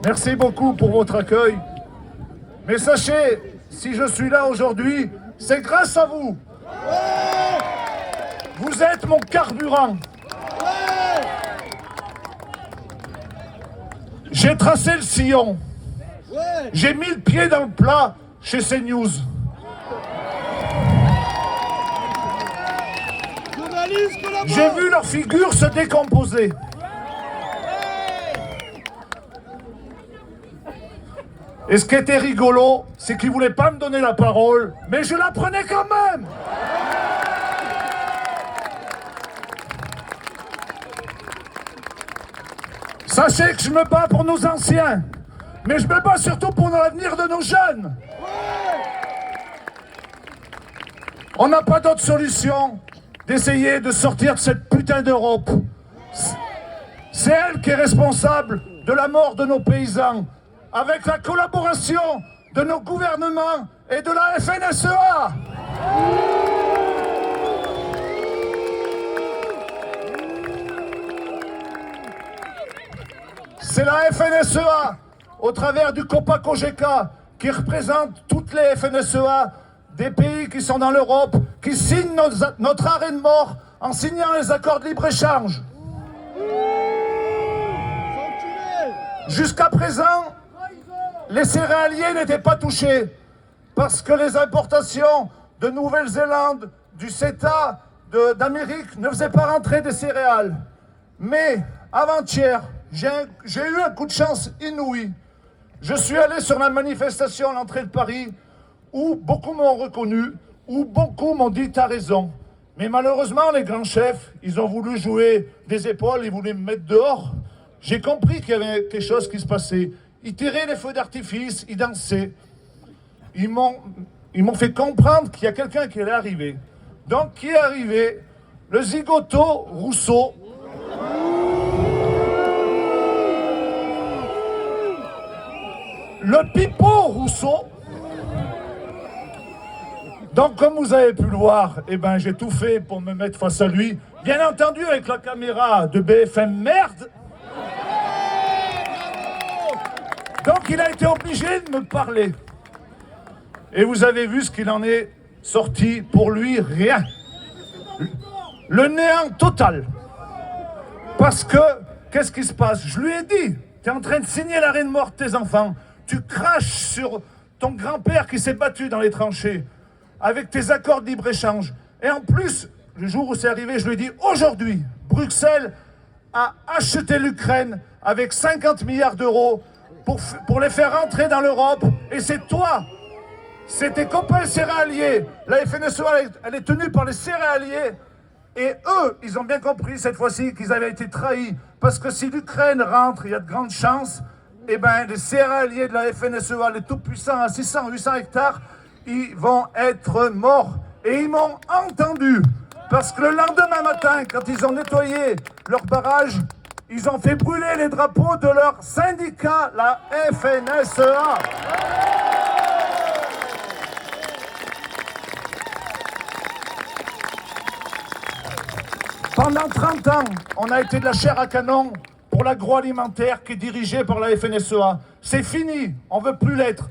Merci beaucoup pour votre accueil. Mais sachez, si je suis là aujourd'hui, c'est grâce à vous. Vous êtes mon carburant. J'ai tracé le sillon. J'ai mis le pied dans le plat chez CNews. J'ai vu leur figure se décomposer. Et ce qui était rigolo, c'est qu'ils ne voulaient pas me donner la parole, mais je la prenais quand même. Sachez que je me bats pour nos anciens, mais je me bats surtout pour l'avenir de nos jeunes. On n'a pas d'autre solution d'essayer de sortir de cette putain d'Europe. C'est elle qui est responsable de la mort de nos paysans, avec la collaboration de nos gouvernements et de la FNSEA. C'est la FNSEA, au travers du COPA-COGECA, qui représente toutes les FNSEA des pays qui sont dans l'Europe, qui signent notre arrêt de mort en signant les accords de libre-échange. Jusqu'à présent, les céréaliers n'étaient pas touchés parce que les importations de Nouvelle-Zélande, du CETA, d'Amérique ne faisaient pas rentrer des céréales. Mais avant-hier, j'ai eu un coup de chance inouï. Je suis allé sur la manifestation à l'entrée de Paris où beaucoup m'ont reconnu, où beaucoup m'ont dit « t'as raison ». Mais malheureusement, les grands chefs, ils ont voulu jouer des épaules, ils voulaient me mettre dehors. J'ai compris qu'il y avait quelque chose qui se passait. Ils tiraient les feux d'artifice, ils dansaient. Ils m'ont fait comprendre qu'il y a quelqu'un qui allait arriver. Donc, qui est arrivé? Le zigoto Rousseau. Le pipeau Rousseau. Donc, comme vous avez pu le voir, eh ben, j'ai tout fait pour me mettre face à lui. Bien entendu, avec la caméra de BFM Merde. Donc, il a été obligé de me parler. Et vous avez vu ce qu'il en est sorti. Pour lui, rien. Le néant total. Parce que, qu'est-ce qui se passe? Je lui ai dit, tu es en train de signer l'arrêt de mort de tes enfants. Tu craches sur ton grand-père qui s'est battu dans les tranchées avec tes accords de libre-échange. Et en plus, le jour où c'est arrivé, je lui ai dit, aujourd'hui, Bruxelles a acheté l'Ukraine avec 50 milliards d'euros pour les faire rentrer dans l'Europe. Et c'est toi, c'est tes copains céréaliers. La FNSEA, elle est tenue par les céréaliers. Et eux, ils ont bien compris cette fois-ci qu'ils avaient été trahis. Parce que si l'Ukraine rentre, il y a de grandes chances, eh ben, les céréaliers de la FNSEA, les tout-puissants à 600, 800 hectares, ils vont être morts. Et ils m'ont entendu. Parce que le lendemain matin, quand ils ont nettoyé leur barrage, ils ont fait brûler les drapeaux de leur syndicat, la FNSEA. Pendant 30 ans, on a été de la chair à canon pour l'agroalimentaire qui est dirigé par la FNSEA. C'est fini, on ne veut plus l'être.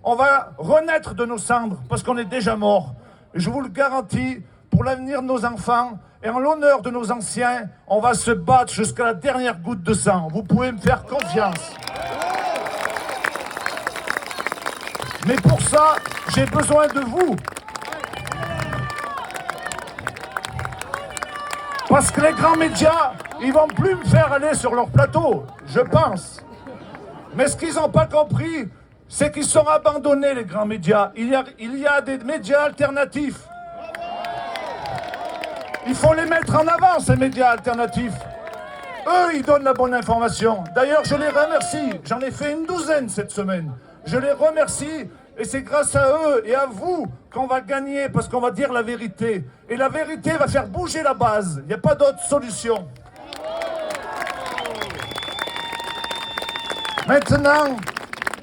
On va renaître de nos cendres parce qu'on est déjà mort. Et je vous le garantis, pour l'avenir de nos enfants et en l'honneur de nos anciens, on va se battre jusqu'à la dernière goutte de sang. Vous pouvez me faire confiance. Mais pour ça, j'ai besoin de vous. Parce que les grands médias, ils vont plus me faire aller sur leur plateau, je pense. Mais ce qu'ils n'ont pas compris, c'est qu'ils sont abandonnés, les grands médias. Il y a des médias alternatifs. Il faut les mettre en avant, ces médias alternatifs. Eux, ils donnent la bonne information. D'ailleurs, je les remercie. J'en ai fait une douzaine cette semaine. Je les remercie. Et c'est grâce à eux et à vous qu'on va gagner, parce qu'on va dire la vérité. Et la vérité va faire bouger la base. Il n'y a pas d'autre solution. Maintenant,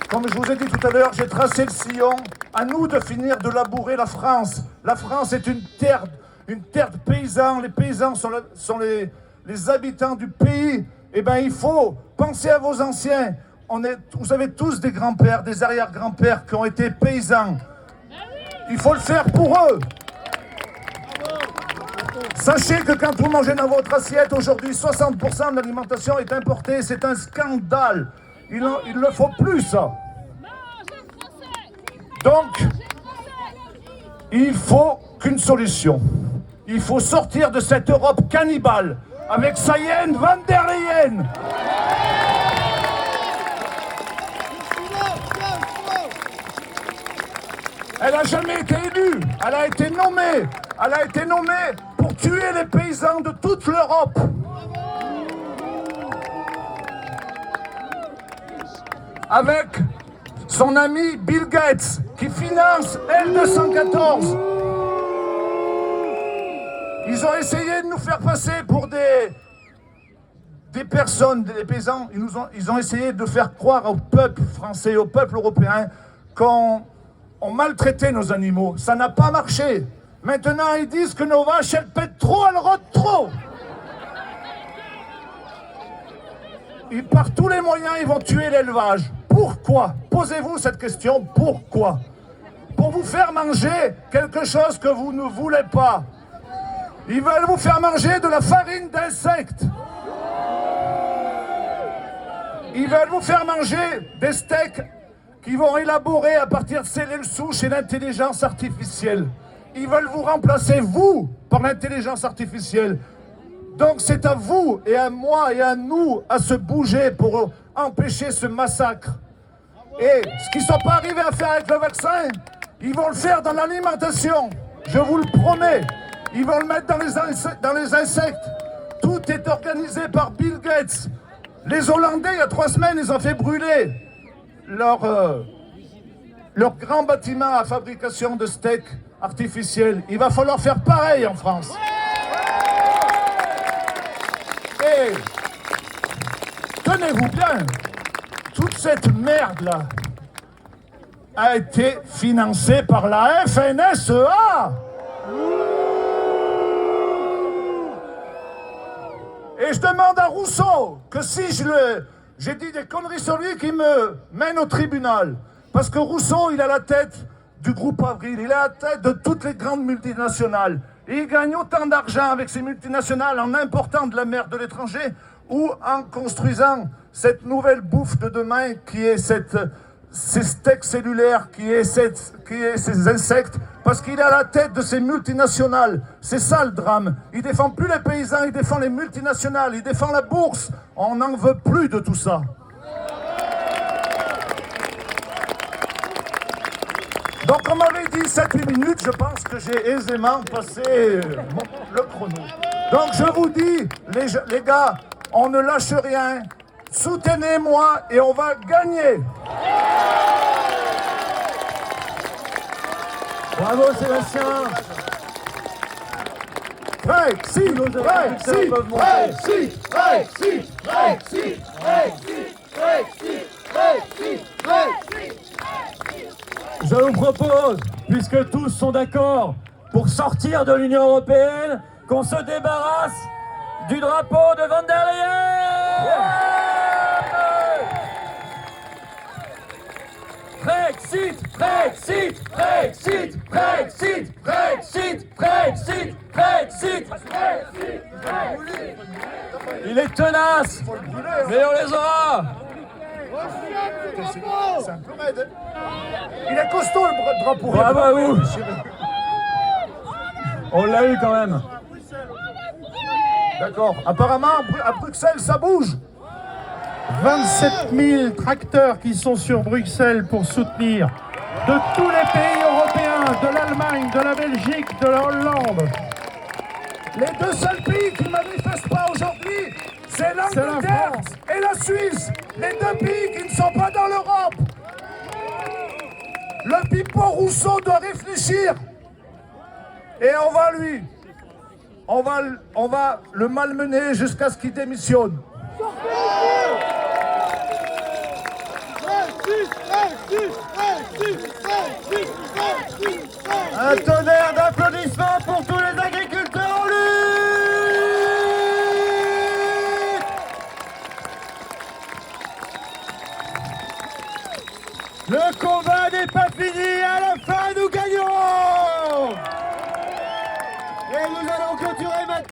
Comme je vous ai dit tout à l'heure, j'ai tracé le sillon. À nous de finir de labourer la France. La France est une terre de paysans. Les paysans sont les habitants du pays. Eh bien, il faut penser à vos anciens. Vous avez tous des grands-pères, des arrière-grands-pères qui ont été paysans. Il faut le faire pour eux. Sachez que quand vous mangez dans votre assiette, aujourd'hui, 60% de l'alimentation est importée. C'est un scandale. Il ne faut plus, ça. Donc, il faut qu'une solution. Il faut sortir de cette Europe cannibale avec Sayenne van der Leyen. Elle n'a jamais été élue. Elle a été nommée. Elle a été nommée pour tuer les paysans de toute l'Europe. Avec son ami Bill Gates, qui finance L214. Ils ont essayé de nous faire passer pour des personnes, des paysans. Ils ont essayé de faire croire au peuple français, au peuple européen, qu'on maltraitait nos animaux. Ça n'a pas marché. Maintenant, ils disent que nos vaches, elles pètent trop, elles rôdent trop. Et par tous les moyens, ils vont tuer l'élevage. Pourquoi? Posez-vous cette question, pourquoi? Pour vous faire manger quelque chose que vous ne voulez pas. Ils veulent vous faire manger de la farine d'insectes. Ils veulent vous faire manger des steaks qui vont élaborer à partir de cellules souches et l'intelligence artificielle. Ils veulent vous remplacer, vous, par l'intelligence artificielle. Donc c'est à vous et à moi et à nous à se bouger pour empêcher ce massacre. Et ce qu'ils ne sont pas arrivés à faire avec le vaccin, ils vont le faire dans l'alimentation. Je vous le promets. Ils vont le mettre dans les insectes. Tout est organisé par Bill Gates. Les Hollandais, il y a 3 semaines, ils ont fait brûler leur grand bâtiment à fabrication de steaks artificiels. Il va falloir faire pareil en France. Et tenez-vous bien, toute cette merde-là a été financée par la FNSEA. Et je demande à Rousseau que si j'ai dit des conneries sur lui, qu'il me mène au tribunal. Parce que Rousseau, il a la tête du groupe Avril, il a la tête de toutes les grandes multinationales. Et il gagne autant d'argent avec ces multinationales en important de la mer de l'étranger ou en construisant cette nouvelle bouffe de demain qui est ces steaks cellulaires, qui est ces insectes, parce qu'il est à la tête de ces multinationales. C'est ça le drame. Il ne défend plus les paysans, il défend les multinationales, il défend la bourse. On n'en veut plus de tout ça. Donc on m'avait dit 7-8 minutes, je pense que j'ai aisément passé le chrono. Donc je vous dis, les gars, on ne lâche rien. Soutenez-moi et on va gagner. Bravo Sébastien. Je vous propose, puisque tous sont d'accord pour sortir de l'Union européenne, qu'on se débarrasse du drapeau de Van der Leyen. Brexit, Brexit, Brexit, Brexit, Brexit, Brexit, Brexit. Il est tenace, mais on les aura. C'est un peu raide. Il est costaud le drapeau. Bravo à vous. On l'a eu quand même. D'accord. Apparemment, à Bruxelles, ça bouge. 27 000 tracteurs qui sont sur Bruxelles pour soutenir de tous les pays européens, de l'Allemagne, de la Belgique, de la Hollande. Les 2 seuls pays qui ne manifestent pas aujourd'hui, c'est l'Angleterre et la Suisse. Les 2 pays qui ne sont pas dans l'Europe. Le pipeau Rousseau doit réfléchir. Et on va le malmener jusqu'à ce qu'il démissionne. Un tonnerre d'applaudissements pour tous les agriculteurs en lutte. Le combat n'est pas fini.